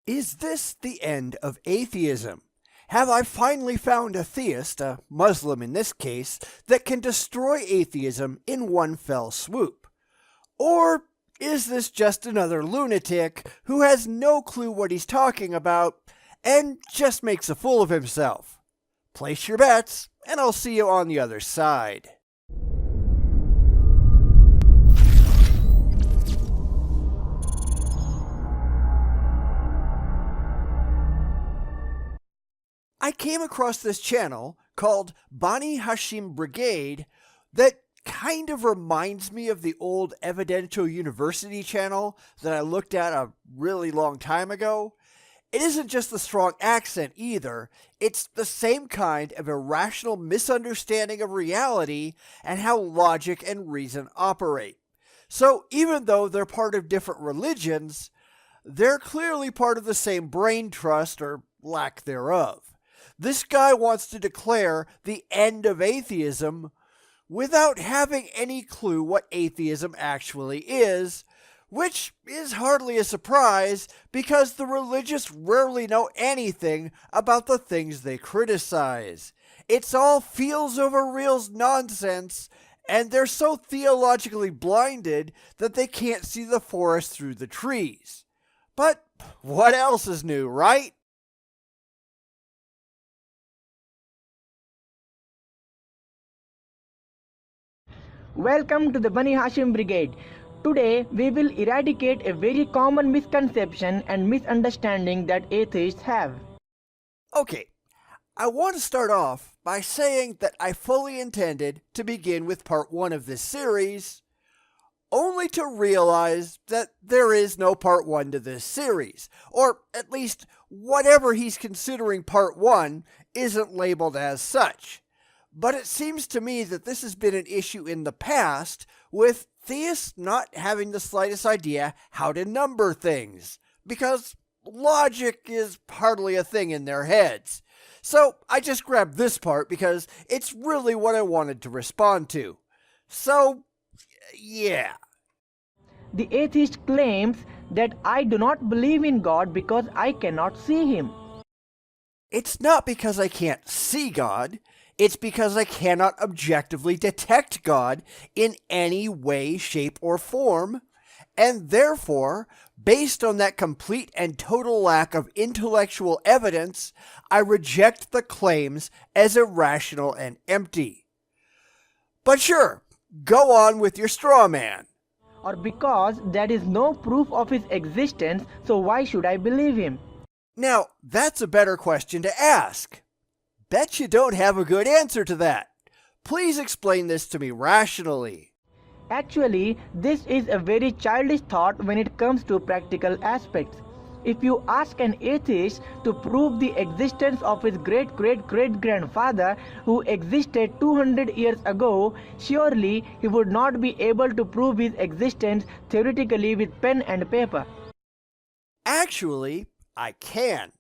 Is this the end of atheism? Have I finally found a theist, a Muslim in this case, that can destroy atheism in one fell swoop? Or is this just another lunatic who has no clue what he's talking about and just makes a fool of himself? Place your bets, and I'll see you on the other side. I came across this channel called Bani Hashim Brigade that kind of reminds me of the old Evidential University channel that I looked at a really long time ago. It isn't just the strong accent either, it's the same kind of irrational misunderstanding of reality and how logic and reason operate. So even though they're part of different religions, they're clearly part of the same brain trust or lack thereof. This guy wants to declare the end of atheism without having any clue what atheism actually is, which is hardly a surprise because the religious rarely know anything about the things they criticize. It's all feels over reals nonsense, and they're so theologically blinded that they can't see the forest through the trees. But what else is new, right? Welcome to the Bani Hashim Brigade. Today we will eradicate a very common misconception and misunderstanding that atheists have. Okay, I want to start off by saying that I fully intended to begin with part 1 of this series, only to realize that there is no part 1 to this series, or at least whatever he's considering part 1 isn't labeled as such. But it seems to me that this has been an issue in the past, with theists not having the slightest idea how to number things, because logic is hardly a thing in their heads. So I just grabbed this part because it's really what I wanted to respond to. So, yeah. The atheist claims that I do not believe in God because I cannot see Him. It's not because I can't see God. It's because I cannot objectively detect God in any way, shape, or form, and therefore, based on that complete and total lack of intellectual evidence, I reject the claims as irrational and empty. But sure, go on with your straw man. Or because there is no proof of His existence, so why should I believe Him? Now, that's a better question to ask. Bet you don't have a good answer to that. Please explain this to me rationally. Actually, this is a very childish thought when it comes to practical aspects. If you ask an atheist to prove the existence of his great-great-great-grandfather who existed 200 years ago, surely he would not be able to prove his existence theoretically with pen and paper. Actually, I can.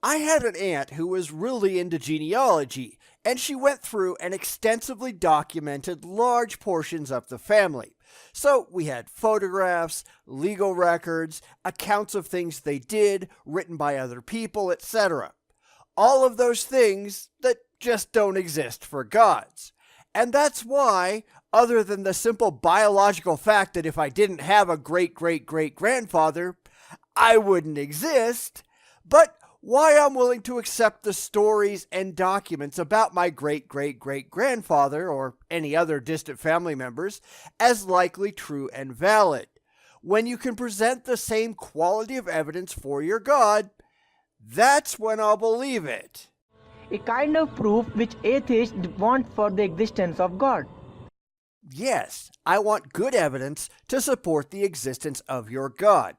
I had an aunt who was really into genealogy, and she went through and extensively documented large portions of the family. So we had photographs, legal records, accounts of things they did, written by other people, etc. All of those things that just don't exist for gods. And that's why, other than the simple biological fact that if I didn't have a great-great-great-grandfather, I wouldn't exist, but why I'm willing to accept the stories and documents about my great-great-great-grandfather or any other distant family members as likely true and valid. When you can present the same quality of evidence for your God, that's when I'll believe it. A kind of proof which atheists want for the existence of God. Yes, I want good evidence to support the existence of your God.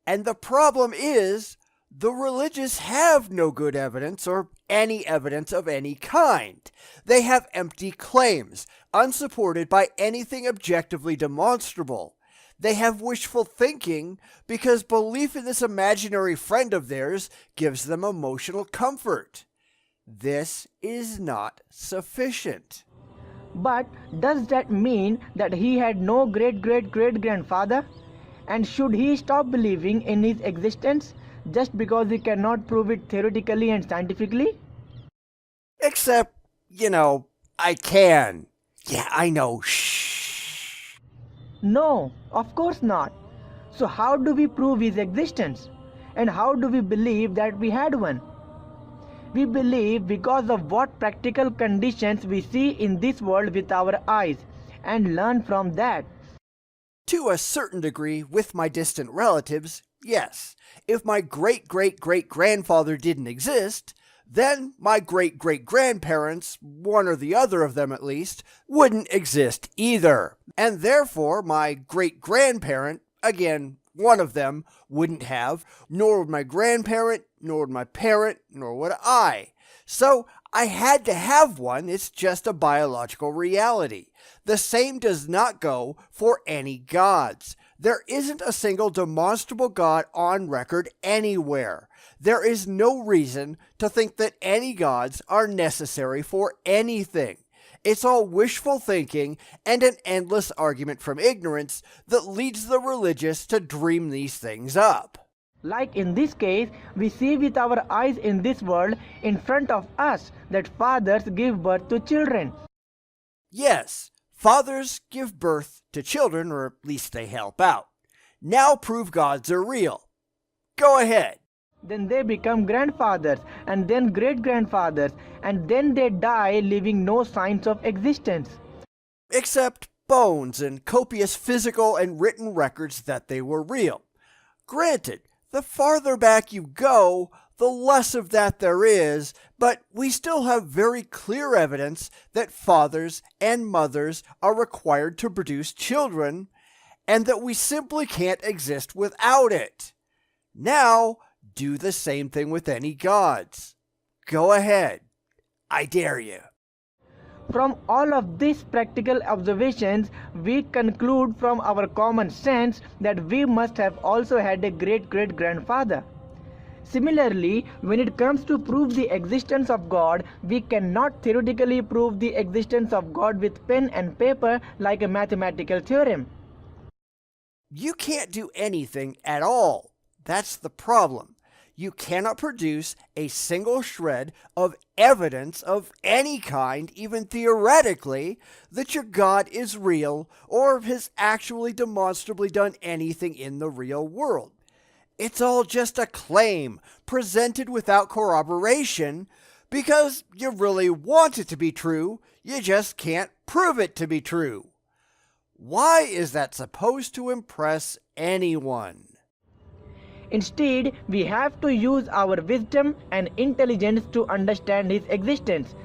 And the problem is, the religious have no good evidence or any evidence of any kind. They have empty claims, unsupported by anything objectively demonstrable. They have wishful thinking because belief in this imaginary friend of theirs gives them emotional comfort. This is not sufficient. But does that mean that he had no great-great-great-grandfather? And should he stop believing in his existence? just because we cannot prove it theoretically and scientifically? Except, I can. Yeah, I know. Shh. No, of course not. So how do we prove his existence? And how do we believe that we had one? We believe because of what practical conditions we see in this world with our eyes and learn from that. To a certain degree, with my distant relatives, yes. If my great-great-great-grandfather didn't exist, then my great-great-grandparents, one or the other of them at least, wouldn't exist either. And therefore, my great-grandparent, again, one of them, wouldn't have, nor would my grandparent, nor would my parent, nor would I. So I had to have one. It's just a biological reality. The same does not go for any gods. There isn't a single demonstrable God on record anywhere. There is no reason to think that any gods are necessary for anything. It's all wishful thinking and an endless argument from ignorance that leads the religious to dream these things up. Like in this case, we see with our eyes in this world in front of us that fathers give birth to children. Yes, fathers give birth to children, or at least they help out. Now prove gods are real. Go ahead. Then they become grandfathers and then great-grandfathers and then they die leaving no signs of existence. Except bones and copious physical and written records that they were real. Granted, the farther back you go, the less of that there is, but we still have very clear evidence that fathers and mothers are required to produce children, and that we simply can't exist without it. Now, do the same thing with any gods. Go ahead. I dare you. From all of these practical observations, we conclude from our common sense that we must have also had a great-great-grandfather. Similarly, when it comes to prove the existence of God, we cannot theoretically prove the existence of God with pen and paper like a mathematical theorem. You can't do anything at all. That's the problem. You cannot produce a single shred of evidence of any kind, even theoretically, that your God is real or has actually demonstrably done anything in the real world. It's all just a claim presented without corroboration because you really want it to be true, you just can't prove it to be true. Why is that supposed to impress anyone? Instead, we have to use our wisdom and intelligence to understand his existence.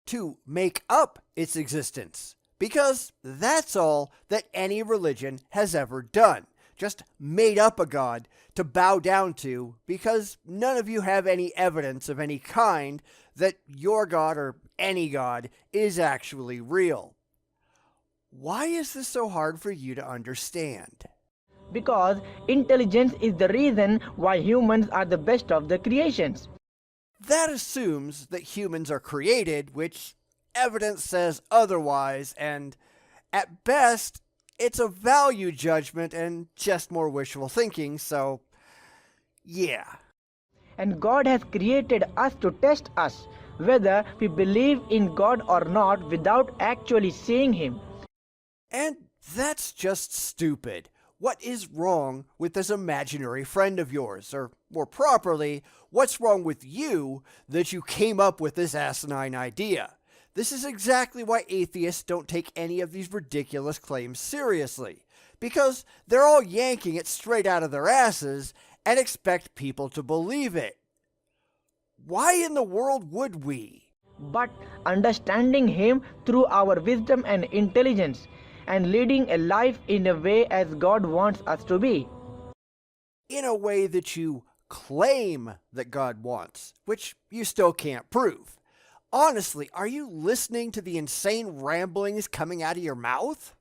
To make up its existence. Because that's all that any religion has ever done. Just made up a god to bow down to because none of you have any evidence of any kind that your god or any god is actually real. Why is this so hard for you to understand? Because intelligence is the reason why humans are the best of the creations. That assumes that humans are created, which evidence says otherwise, and at best, it's a value judgment and just more wishful thinking, so yeah. And God has created us to test us, whether we believe in God or not without actually seeing him. And that's just stupid. What is wrong with this imaginary friend of yours? Or more properly, what's wrong with you that you came up with this asinine idea? This is exactly why atheists don't take any of these ridiculous claims seriously. Because they're all yanking it straight out of their asses and expect people to believe it. Why in the world would we? But understanding him through our wisdom and intelligence, and leading a life in a way as God wants us to be. In a way that you claim that God wants, which you still can't prove. Honestly, are you listening to the insane ramblings coming out of your mouth?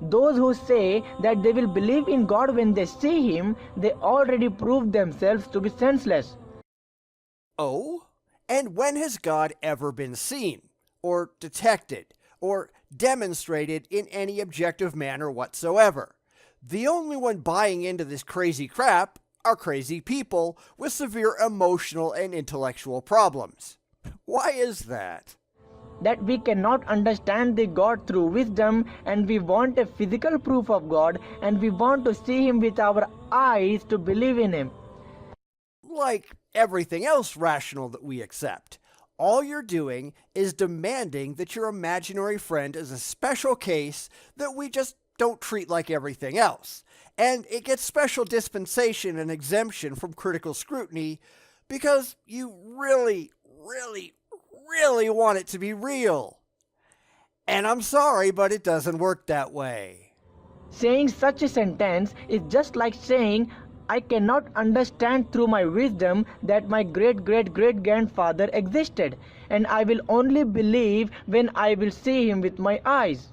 Those who say that they will believe in God when they see him, they already proved themselves to be senseless. Oh? And when has God ever been seen, or detected, or demonstrated in any objective manner whatsoever? The only one buying into this crazy crap are crazy people with severe emotional and intellectual problems. Why is that? That we cannot understand the God through wisdom, and we want a physical proof of God, and we want to see Him with our eyes to believe in Him. Like everything else rational that we accept, all you're doing is demanding that your imaginary friend is a special case that we just don't treat like everything else, and it gets special dispensation and exemption from critical scrutiny because you really want it to be real. And I'm sorry, but it doesn't work that way. Saying such a sentence is just like saying, I cannot understand through my wisdom that my great-great-great-grandfather existed, and I will only believe when I will see him with my eyes.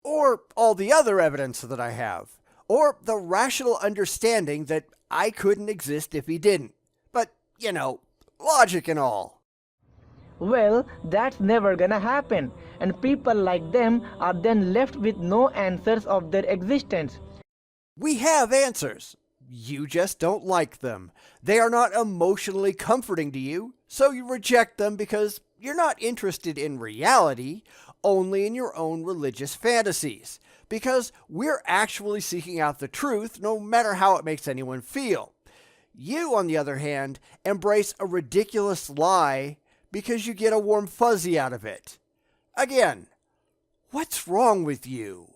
Or all the other evidence that I have. Or the rational understanding that I couldn't exist if he didn't. But, logic and all. Well, that's never gonna happen, and people like them are then left with no answers of their existence. We have answers. You just don't like them. They are not emotionally comforting to you, so you reject them because you're not interested in reality, only in your own religious fantasies. Because we're actually seeking out the truth no matter how it makes anyone feel. You, on the other hand, embrace a ridiculous lie because you get a warm fuzzy out of it. Again, what's wrong with you?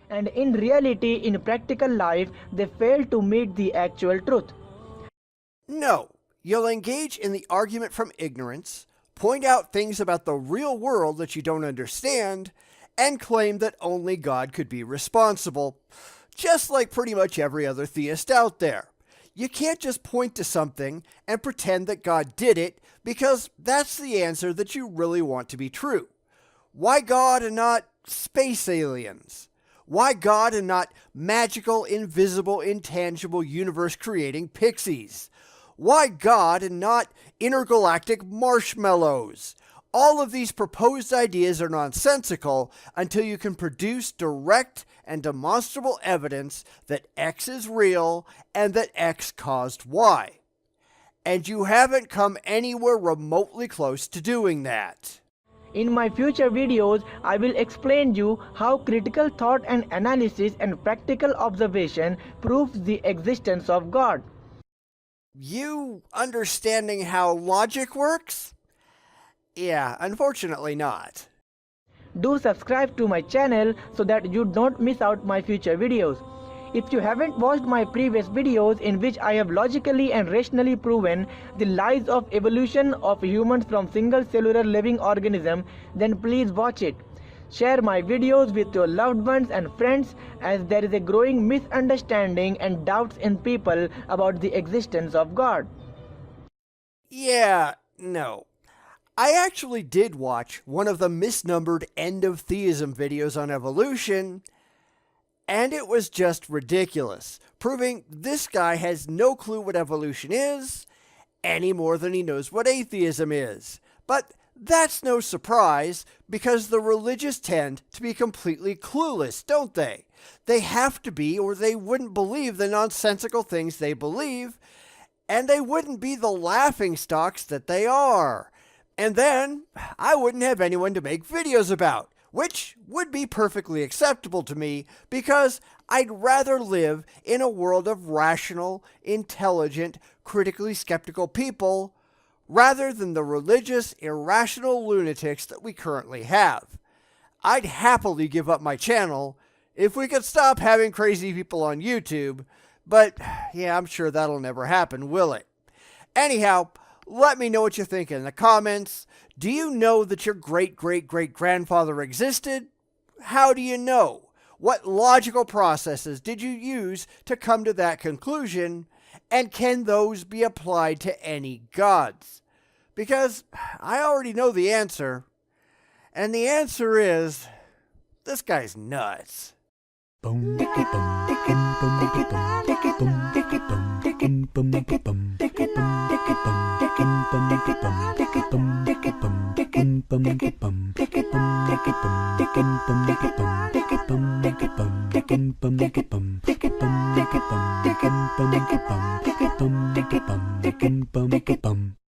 And in reality, in practical life, they fail to meet the actual truth. No, you'll engage in the argument from ignorance, point out things about the real world that you don't understand, and claim that only God could be responsible, just like pretty much every other theist out there. You can't just point to something and pretend that God did it because that's the answer that you really want to be true. Why God and not space aliens? Why God and not magical, invisible, intangible, universe-creating pixies? Why God and not intergalactic marshmallows? All of these proposed ideas are nonsensical until you can produce direct and demonstrable evidence that X is real and that X caused Y. And you haven't come anywhere remotely close to doing that. In my future videos, I will explain you how critical thought and analysis and practical observation proves the existence of God. You understanding how logic works? Yeah, unfortunately not. Do subscribe to my channel so that you don't miss out my future videos. If you haven't watched my previous videos in which I have logically and rationally proven the lies of evolution of humans from single cellular living organism, then please watch it. Share my videos with your loved ones and friends, as there is a growing misunderstanding and doubts in people about the existence of God. Yeah, no. I actually did watch one of the misnumbered End of Theism videos on evolution, and it was just ridiculous, proving this guy has no clue what evolution is, any more than he knows what atheism is. But that's no surprise, because the religious tend to be completely clueless, don't they? They have to be, or they wouldn't believe the nonsensical things they believe, and they wouldn't be the laughingstocks that they are. And then I wouldn't have anyone to make videos about, which would be perfectly acceptable to me because I'd rather live in a world of rational, intelligent, critically skeptical people rather than the religious, irrational lunatics that we currently have. I'd happily give up my channel if we could stop having crazy people on YouTube, but yeah, I'm sure that'll never happen, will it? Anyhow, let me know what you think in the comments. Do you know that your great-great-great-grandfather existed? How do you know? What logical processes did you use to come to that conclusion? And can those be applied to any gods? Because I already know the answer. And the answer is, this guy's nuts. bum bum bum bum bum.